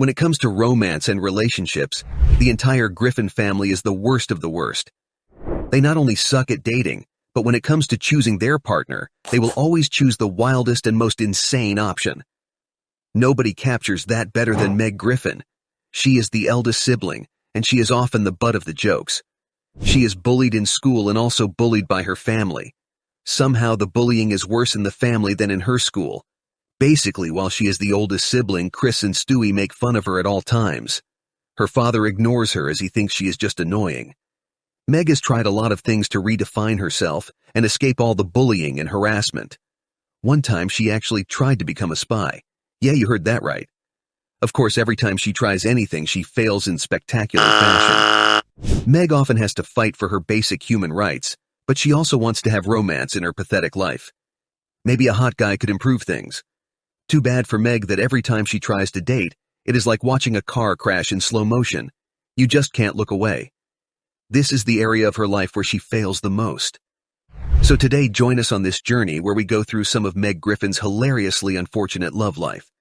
When it comes to romance and relationships, the entire Griffin family is the worst of the worst. They not only suck at dating, but when it comes to choosing their partner, they will always choose the wildest and most insane option. Nobody captures that better than Meg Griffin. She is the eldest sibling, and she is often the butt of the jokes. She is bullied in school and also bullied by her family. Somehow the bullying is worse in the family than in her school. Basically, while she is the oldest sibling, Chris and Stewie make fun of her at all times. Her father ignores her as he thinks she is just annoying. Meg has tried a lot of things to redefine herself and escape all the bullying and harassment. One time she actually tried to become a spy. Yeah, you heard that right. Of course, every time she tries anything, she fails in spectacular fashion. Meg often has to fight for her basic human rights, but she also wants to have romance in her pathetic life. Maybe a hot guy could improve things. Too bad for Meg that every time she tries to date, it is like watching a car crash in slow motion. You just can't look away. This is the area of her life where she fails the most. So today, join us on this journey where we go through some of Meg Griffin's hilariously unfortunate love life.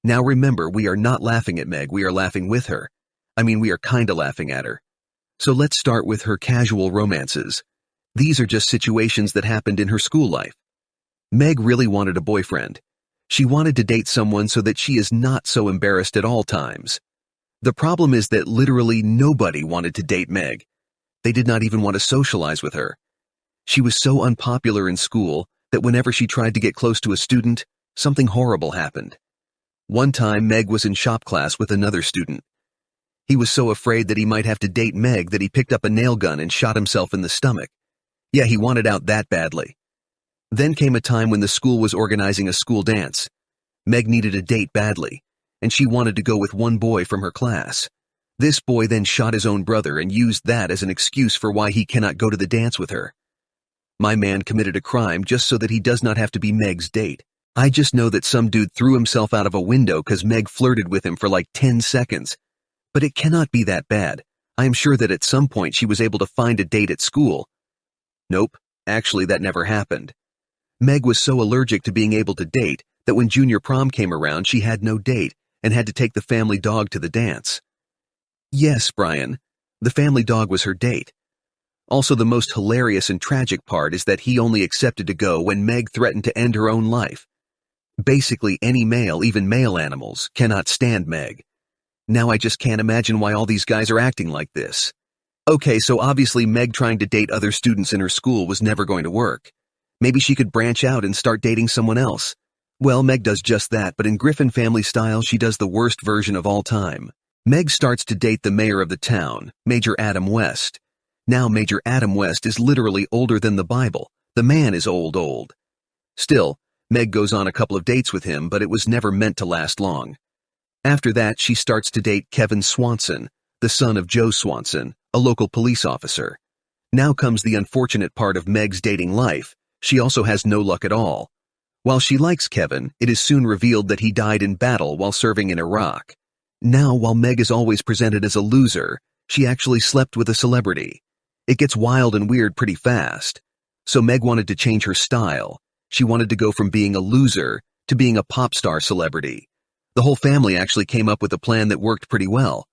Now remember, we are not laughing at Meg, we are laughing with her. We are kinda laughing at her. So let's start with her casual romances. These are just situations that happened in her school life. Meg really wanted a boyfriend. She wanted to date someone so that she is not so embarrassed at all times. The problem is that literally nobody wanted to date Meg. They did not even want to socialize with her. She was so unpopular in school that whenever she tried to get close to a student, something horrible happened. One time, Meg was in shop class with another student. He was so afraid that he might have to date Meg that he picked up a nail gun and shot himself in the stomach. Yeah, he wanted out that badly. Then came a time when the school was organizing a school dance. Meg needed a date badly, and she wanted to go with one boy from her class. This boy then shot his own brother and used that as an excuse for why he cannot go to the dance with her. My man committed a crime just so that he does not have to be Meg's date. I just know that some dude threw himself out of a window because Meg flirted with him for like 10 seconds. But it cannot be that bad. I am sure that at some point she was able to find a date at school. Nope, actually that never happened. Meg was so allergic to being able to date that when junior prom came around, she had no date and had to take the family dog to the dance. Yes, Brian, the family dog was her date. Also, the most hilarious and tragic part is that he only accepted to go when Meg threatened to end her own life. Basically, any male, even male animals, cannot stand Meg. Now I just can't imagine why all these guys are acting like this. Okay, so obviously Meg trying to date other students in her school was never going to work. Maybe she could branch out and start dating someone else. Well, Meg does just that, but in Griffin family style, she does the worst version of all time. Meg starts to date the mayor of the town, Major Adam West. Now Major Adam West is literally older than the Bible. The man is old. Still, Meg goes on a couple of dates with him, but it was never meant to last long. After that, she starts to date Kevin Swanson, the son of Joe Swanson, a local police officer. Now comes the unfortunate part of Meg's dating life. She also has no luck at all. While she likes Kevin, it is soon revealed that he died in battle while serving in Iraq. Now, while Meg is always presented as a loser, she actually slept with a celebrity. It gets wild and weird pretty fast. So Meg wanted to change her style. She wanted to go from being a loser to being a pop star celebrity. The whole family actually came up with a plan that worked pretty well.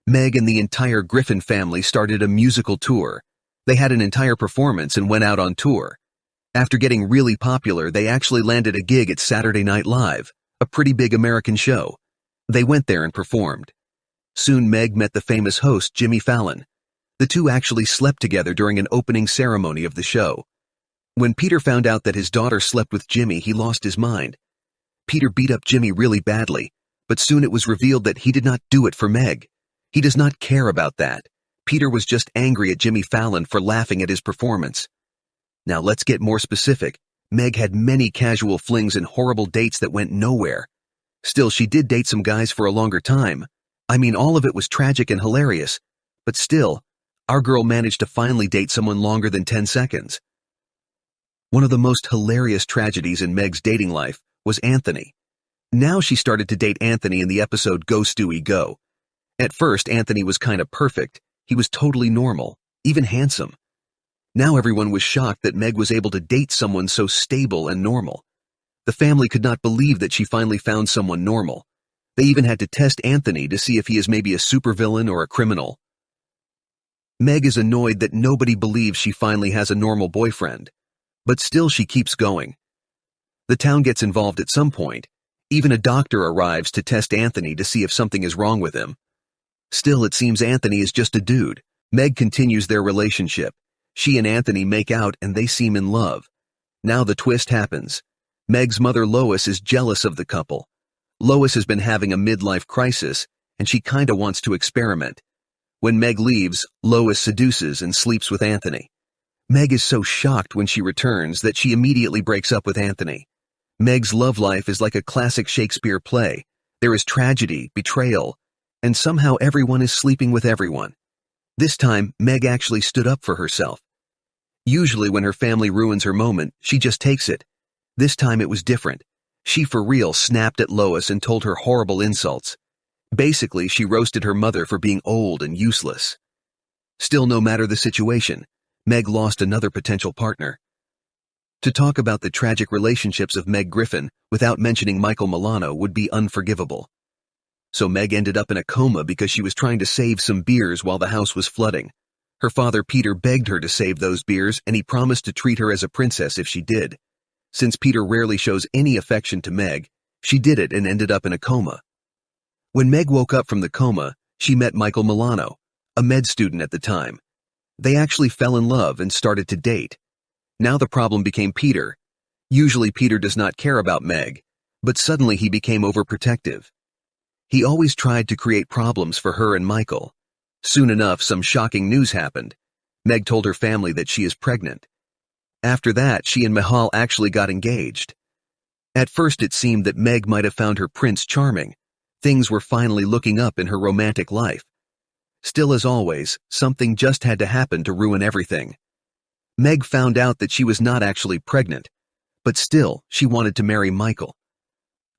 Meg and the entire Griffin family started a musical tour. They had an entire performance and went out on tour. After getting really popular, they actually landed a gig at Saturday Night Live, a pretty big American show. They went there and performed. Soon Meg met the famous host Jimmy Fallon. The two actually slept together during an opening ceremony of the show. When Peter found out that his daughter slept with Jimmy, he lost his mind. Peter beat up Jimmy really badly, but soon it was revealed that he did not do it for Meg. He does not care about that. Peter was just angry at Jimmy Fallon for laughing at his performance. Now let's get more specific. Meg had many casual flings and horrible dates that went nowhere. Still, she did date some guys for a longer time. All of it was tragic and hilarious. But still, our girl managed to finally date someone longer than 10 seconds. One of the most hilarious tragedies in Meg's dating life was Anthony. Now she started to date Anthony in the episode Go Stewie Go. At first, Anthony was kinda perfect. He was totally normal, even handsome. Now everyone was shocked that Meg was able to date someone so stable and normal. The family could not believe that she finally found someone normal. They even had to test Anthony to see if he is maybe a supervillain or a criminal. Meg is annoyed that nobody believes she finally has a normal boyfriend, but still she keeps going. The town gets involved at some point. Even a doctor arrives to test Anthony to see if something is wrong with him. Still, it seems Anthony is just a dude. Meg continues their relationship. She and Anthony make out and they seem in love. Now the twist happens. Meg's mother Lois is jealous of the couple. Lois has been having a midlife crisis, and she kinda wants to experiment. When Meg leaves, Lois seduces and sleeps with Anthony. Meg is so shocked when she returns that she immediately breaks up with Anthony. Meg's love life is like a classic Shakespeare play. There is tragedy, betrayal, and somehow everyone is sleeping with everyone. This time, Meg actually stood up for herself. Usually when her family ruins her moment, she just takes it. This time it was different. She for real snapped at Lois and told her horrible insults. Basically, she roasted her mother for being old and useless. Still, no matter the situation, Meg lost another potential partner. To talk about the tragic relationships of Meg Griffin without mentioning Michael Milano would be unforgivable. So Meg ended up in a coma because she was trying to save some beers while the house was flooding. Her father Peter begged her to save those beers, and he promised to treat her as a princess if she did. Since Peter rarely shows any affection to Meg, she did it and ended up in a coma. When Meg woke up from the coma, she met Michael Milano, a med student at the time. They actually fell in love and started to date. Now the problem became Peter. Usually Peter does not care about Meg, but suddenly he became overprotective. He always tried to create problems for her and Michael. Soon enough, some shocking news happened. Meg told her family that she is pregnant. After that, she and Michal actually got engaged. At first it seemed that Meg might have found her prince charming. Things were finally looking up in her romantic life. Still, as always, something just had to happen to ruin everything. Meg found out that she was not actually pregnant, but still, she wanted to marry Michael.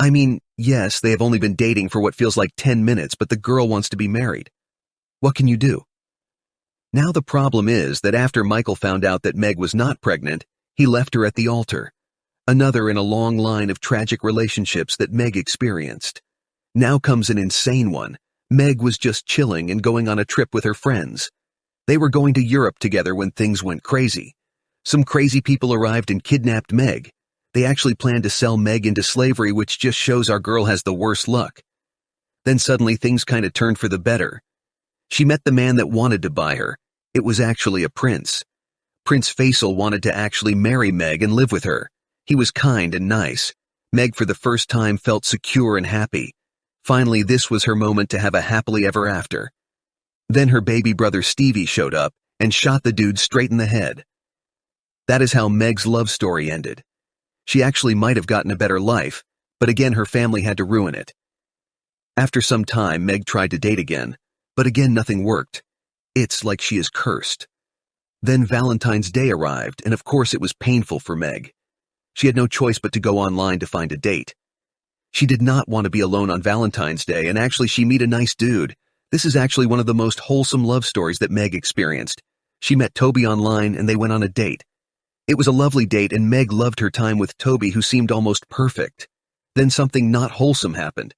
I mean, yes, they have only been dating for what feels like 10 minutes, but the girl wants to be married. What can you do? Now the problem is that after Michael found out that Meg was not pregnant, he left her at the altar. Another in a long line of tragic relationships that Meg experienced. Now comes an insane one. Meg was just chilling and going on a trip with her friends. They were going to Europe together when things went crazy. Some crazy people arrived and kidnapped Meg. They actually planned to sell Meg into slavery, which just shows our girl has the worst luck. Then suddenly things kind of turned for the better. She met the man that wanted to buy her. It was actually a prince. Prince Faisal wanted to actually marry Meg and live with her. He was kind and nice. Meg for the first time felt secure and happy. Finally, this was her moment to have a happily ever after. Then her baby brother Stevie showed up and shot the dude straight in the head. That is how Meg's love story ended. She actually might have gotten a better life, but again her family had to ruin it. After some time, Meg tried to date again, but again nothing worked. It's like she is cursed. Then Valentine's Day arrived, and of course it was painful for Meg. She had no choice but to go online to find a date. She did not want to be alone on Valentine's Day, and actually she met a nice dude. This is actually one of the most wholesome love stories that Meg experienced. She met Toby online and they went on a date. It was a lovely date and Meg loved her time with Toby, who seemed almost perfect. Then something not wholesome happened.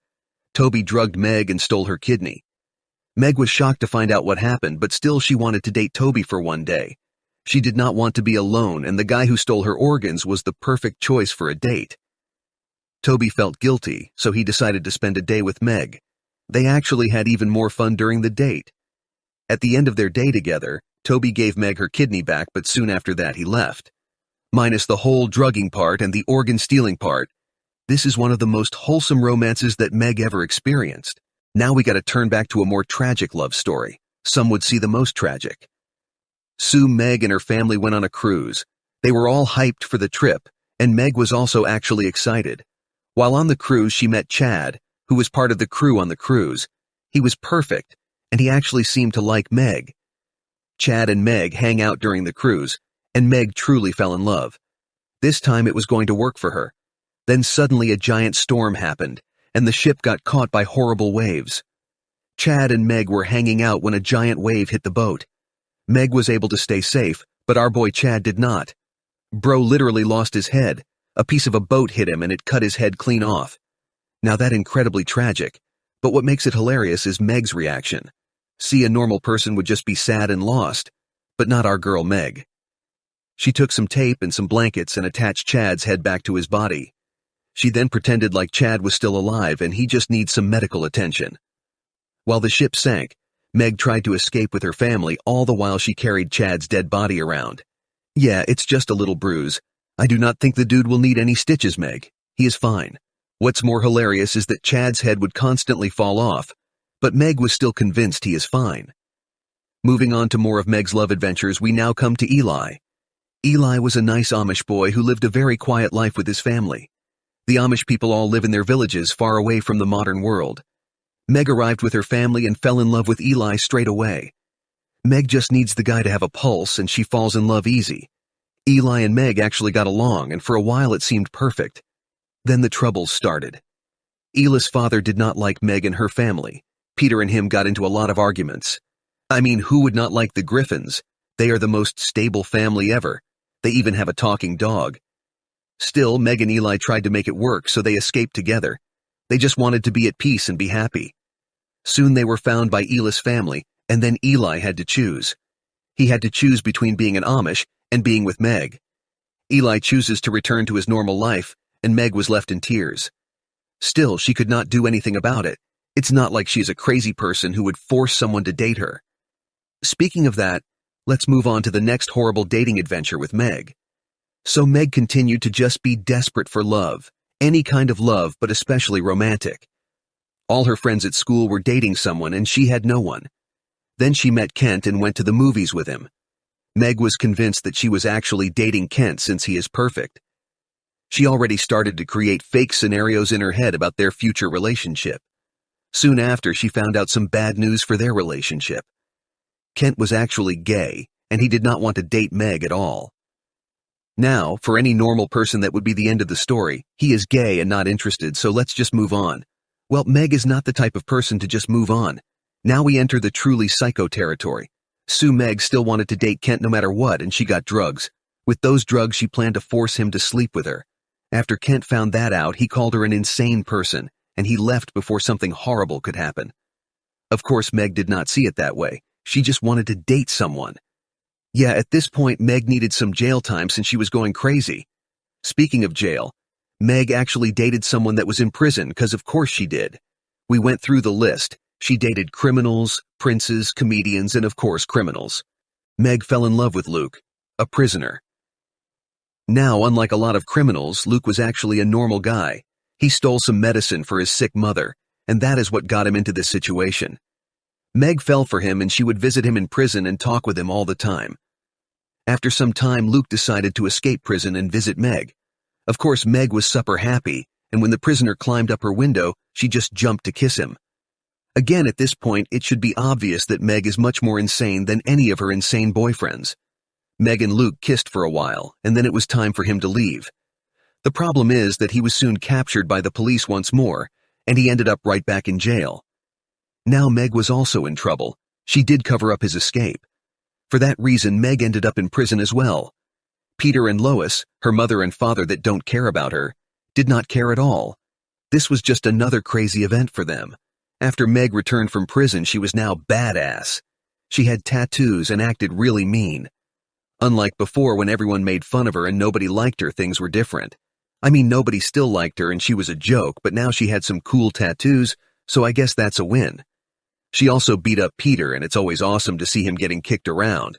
Toby drugged Meg and stole her kidney. Meg was shocked to find out what happened, but still she wanted to date Toby for one day. She did not want to be alone, and the guy who stole her organs was the perfect choice for a date. Toby felt guilty, so he decided to spend a day with Meg. They actually had even more fun during the date. At the end of their day together, Toby gave Meg her kidney back, but soon after that he left. Minus the whole drugging part and the organ stealing part, this is one of the most wholesome romances that Meg ever experienced. Now we gotta turn back to a more tragic love story. Some would see the most tragic. Sue, Meg, and her family went on a cruise. They were all hyped for the trip, and Meg was also actually excited. While on the cruise, she met Chad, who was part of the crew on the cruise. He was perfect, and he actually seemed to like Meg. Chad and Meg hang out during the cruise, and Meg truly fell in love. This time it was going to work for her. Then suddenly a giant storm happened, and the ship got caught by horrible waves. Chad and Meg were hanging out when a giant wave hit the boat. Meg was able to stay safe, but our boy Chad did not. Bro literally lost his head. A piece of a boat hit him and it cut his head clean off. Now that incredibly tragic, But what makes it hilarious is Meg's reaction. See, a normal person would just be sad and lost, but not our girl Meg. She took some tape and some blankets and attached Chad's head back to his body. She then pretended like Chad was still alive and he just needs some medical attention. While the ship sank, Meg tried to escape with her family, all the while she carried Chad's dead body around. Yeah, it's just a little bruise. I do not think the dude will need any stitches, Meg. He is fine. What's more hilarious is that Chad's head would constantly fall off, but Meg was still convinced he is fine. Moving on to more of Meg's love adventures, we now come to Eli. Eli was a nice Amish boy who lived a very quiet life with his family. The Amish people all live in their villages far away from the modern world. Meg arrived with her family and fell in love with Eli straight away. Meg just needs the guy to have a pulse and she falls in love easy. Eli and Meg actually got along and for a while it seemed perfect. Then the troubles started. Eli's father did not like Meg and her family. Peter and him got into a lot of arguments. I mean, who would not like the Griffins? They are the most stable family ever. They even have a talking dog. Still, Meg and Eli tried to make it work, so they escaped together. They just wanted to be at peace and be happy. Soon they were found by Eli's family, and then Eli had to choose. He had to choose between being an Amish and being with Meg. Eli chooses to return to his normal life, and Meg was left in tears. Still, she could not do anything about it. It's not like she's a crazy person who would force someone to date her. Speaking of that, let's move on to the next horrible dating adventure with Meg. So Meg continued to just be desperate for love, any kind of love, but especially romantic. All her friends at school were dating someone and she had no one. Then she met Kent and went to the movies with him. Meg was convinced that she was actually dating Kent since he is perfect. She already started to create fake scenarios in her head about their future relationship. Soon after, she found out some bad news for their relationship. Kent was actually gay, and he did not want to date Meg at all. Now, for any normal person that would be the end of the story. He is gay and not interested, so let's just move on. Well, Meg is not the type of person to just move on. Now we enter the truly psycho territory. Meg still wanted to date Kent no matter what, and she got drugs. With those drugs, she planned to force him to sleep with her. After Kent found that out, he called her an insane person, and he left before something horrible could happen. Of course, Meg did not see it that way. She just wanted to date someone. Yeah, at this point, Meg needed some jail time since she was going crazy. Speaking of jail, Meg actually dated someone that was in prison, because of course she did. We went through the list. She dated criminals, princes, comedians, and of course criminals. Meg fell in love with Luke, a prisoner. Now, unlike a lot of criminals, Luke was actually a normal guy. He stole some medicine for his sick mother, and that is what got him into this situation. Meg fell for him and she would visit him in prison and talk with him all the time. After some time, Luke decided to escape prison and visit Meg. Of course, Meg was super happy, and when the prisoner climbed up her window, she just jumped to kiss him. Again, at this point, it should be obvious that Meg is much more insane than any of her insane boyfriends. Meg and Luke kissed for a while, and then it was time for him to leave. The problem is that he was soon captured by the police once more, and he ended up right back in jail. Now Meg was also in trouble. She did cover up his escape. For that reason, Meg ended up in prison as well. Peter and Lois, her mother and father that don't care about her, did not care at all. This was just another crazy event for them. After Meg returned from prison, she was now badass. She had tattoos and acted really mean. Unlike before when everyone made fun of her and nobody liked her, things were different. I mean, nobody still liked her and she was a joke, but now she had some cool tattoos, so I guess that's a win. She also beat up Peter, and it's always awesome to see him getting kicked around.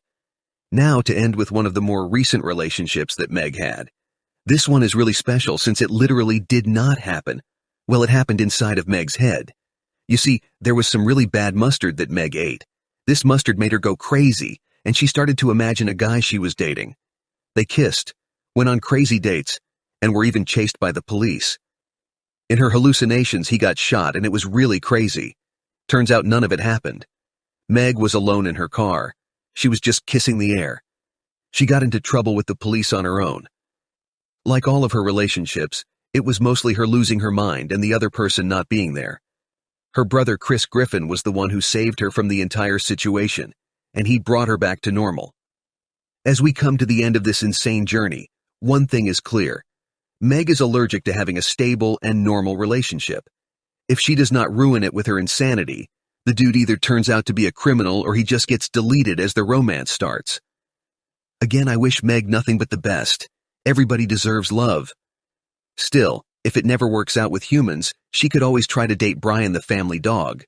Now to end with one of the more recent relationships that Meg had. This one is really special since it literally did not happen. Well, it happened inside of Meg's head. You see, there was some really bad mustard that Meg ate. This mustard made her go crazy, and she started to imagine a guy she was dating. They kissed, went on crazy dates, and were even chased by the police. In her hallucinations, he got shot, and it was really crazy. Turns out none of it happened. Meg was alone in her car. She was just kissing the air. She got into trouble with the police on her own. Like all of her relationships, it was mostly her losing her mind and the other person not being there. Her brother Chris Griffin was the one who saved her from the entire situation, and he brought her back to normal. As we come to the end of this insane journey, one thing is clear. Meg is allergic to having a stable and normal relationship. If she does not ruin it with her insanity, the dude either turns out to be a criminal or he just gets deleted as the romance starts. Again, I wish Meg nothing but the best. Everybody deserves love. Still, if it never works out with humans, she could always try to date Brian the family dog.